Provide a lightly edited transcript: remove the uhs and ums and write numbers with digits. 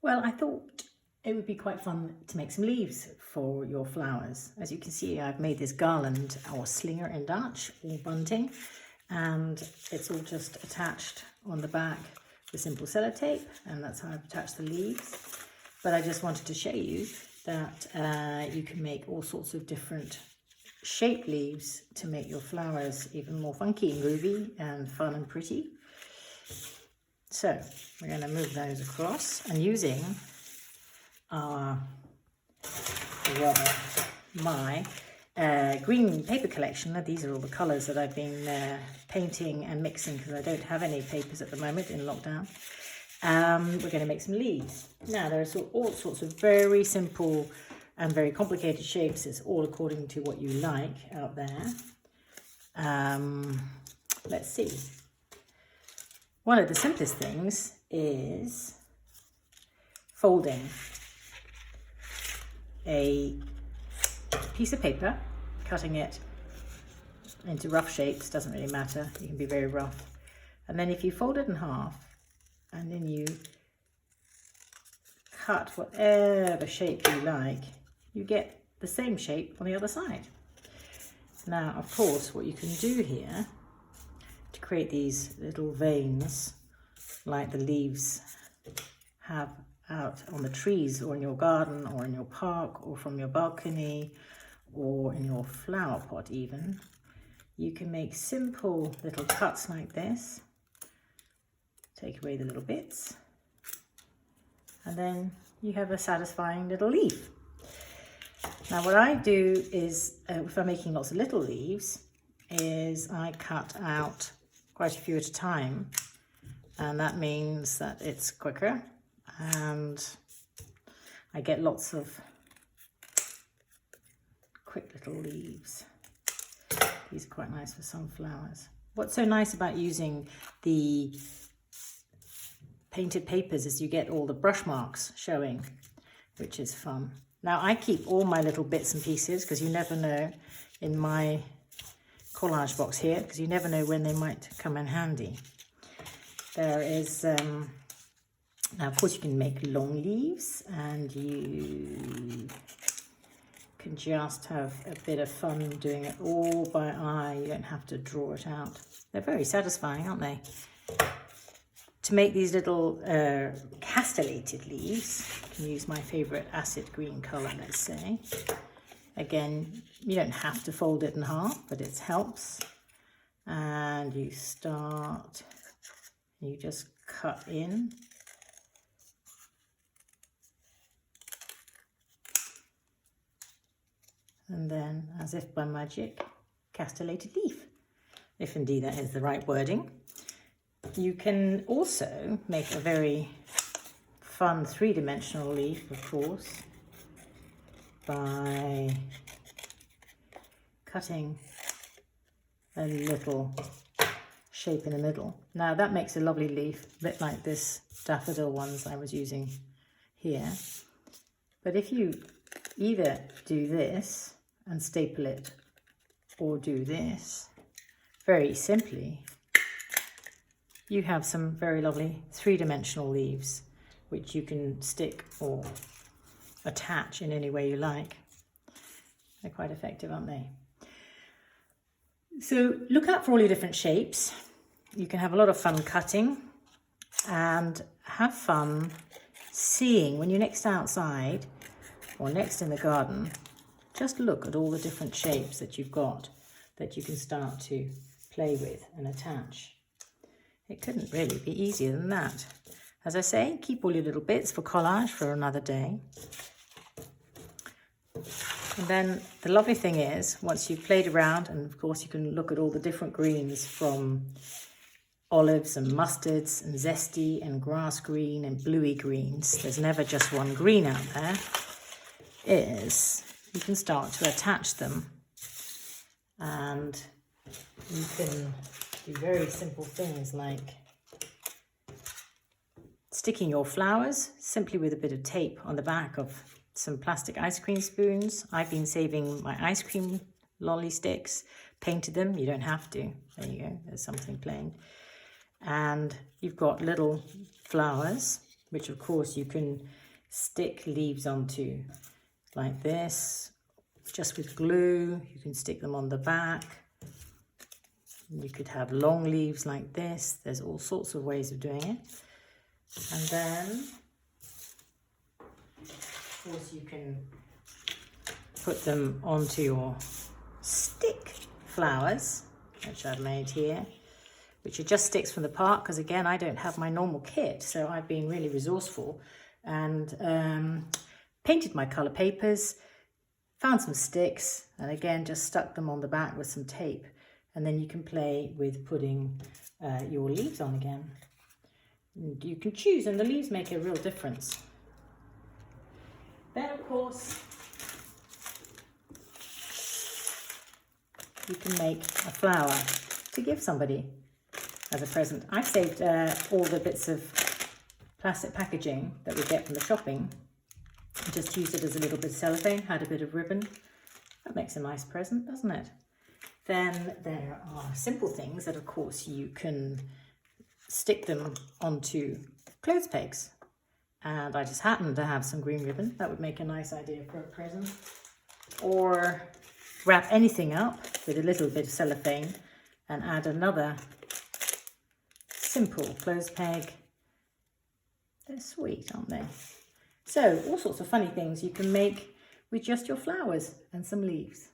Well, I thought it would be quite fun to make some leaves for your flowers. As you can see, I've made this garland, or slinger in Dutch, or bunting, and it's all just attached on the back with simple sellotape, and that's how I've attached the leaves. But I just wanted to show you that you can make all sorts of different shaped leaves to make your flowers even more funky and groovy and fun and pretty. So we're going to move those across, and using my green paper collection. These are all the colours that I've been painting and mixing because I don't have any papers at the moment in lockdown. We're going to make some leaves. Now there are all sorts of very simple and very complicated shapes. It's all according to what you like out there. Let's see. One of the simplest things is folding a piece of paper, cutting it into rough shapes, doesn't really matter, you can be very rough. And then if you fold it in half and then you cut whatever shape you like, you get the same shape on the other side. Now, of course, what you can do here to create these little veins like the leaves have out on the trees or in your garden or in your park or from your balcony or in your flower pot even, you can make simple little cuts like this. Take away the little bits and then you have a satisfying little leaf. Now what I do is, if I'm making lots of little leaves, is I cut out quite a few at a time, and that means that it's quicker and I get lots of quick little leaves. These are quite nice for sunflowers. What's so nice about using the painted papers is you get all the brush marks showing, which is fun. Now I keep all my little bits and pieces because you never know, in my collage box here, because you never know when they might come in handy. There is, now of course you can make long leaves and you can just have a bit of fun doing it all by eye. You don't have to draw it out. They're very satisfying, aren't they? To make these little castellated leaves, you can use my favourite acid green colour, let's say. Again, you don't have to fold it in half, but it helps. And you start, you just cut in. And then, as if by magic, castellated leaf, if indeed that is the right wording. You can also make a very fun three-dimensional leaf, of course, by cutting a little shape in the middle. Now that makes a lovely leaf, a bit like this daffodil ones I was using here. But if you either do this and staple it or do this, very simply, you have some very lovely three-dimensional leaves which you can stick or attach in any way you like. They're quite effective, aren't they? So look out for all your different shapes. You can have a lot of fun cutting and have fun seeing when you're next outside or next in the garden. Just look at all the different shapes that you've got that you can start to play with and attach. It couldn't really be easier than that. As I say, keep all your little bits for collage for another day. And then the lovely thing is, once you've played around, and of course you can look at all the different greens from olives and mustards and zesty and grass green and bluey greens. There's never just one green out there. Is you can start to attach them, and you can do very simple things like sticking your flowers simply with a bit of tape on the back of some plastic ice cream spoons. I've been saving my ice cream lolly sticks, painted them. You don't have to. There you go. There's something plain. And you've got little flowers which of course you can stick leaves onto like this, just with glue. You can stick them on the back. You could have long leaves like this. There's all sorts of ways of doing it. And then, of course, you can put them onto your stick flowers, which I've made here, which are just sticks from the park, because again, I don't have my normal kit, so I've been really resourceful and painted my colour papers, found some sticks, and again, just stuck them on the back with some tape. And then you can play with putting your leaves on again. And you can choose, and the leaves make a real difference. Then, of course, you can make a flower to give somebody as a present. I've saved all the bits of plastic packaging that we get from the shopping. I just used it as a little bit of cellophane, had a bit of ribbon. That makes a nice present, doesn't it? Then there are simple things that, of course, you can stick them onto clothes pegs. And I just happen to have some green ribbon. That would make a nice idea for a present. Or wrap anything up with a little bit of cellophane and add another simple clothes peg. They're sweet, aren't they? So all sorts of funny things you can make with just your flowers and some leaves.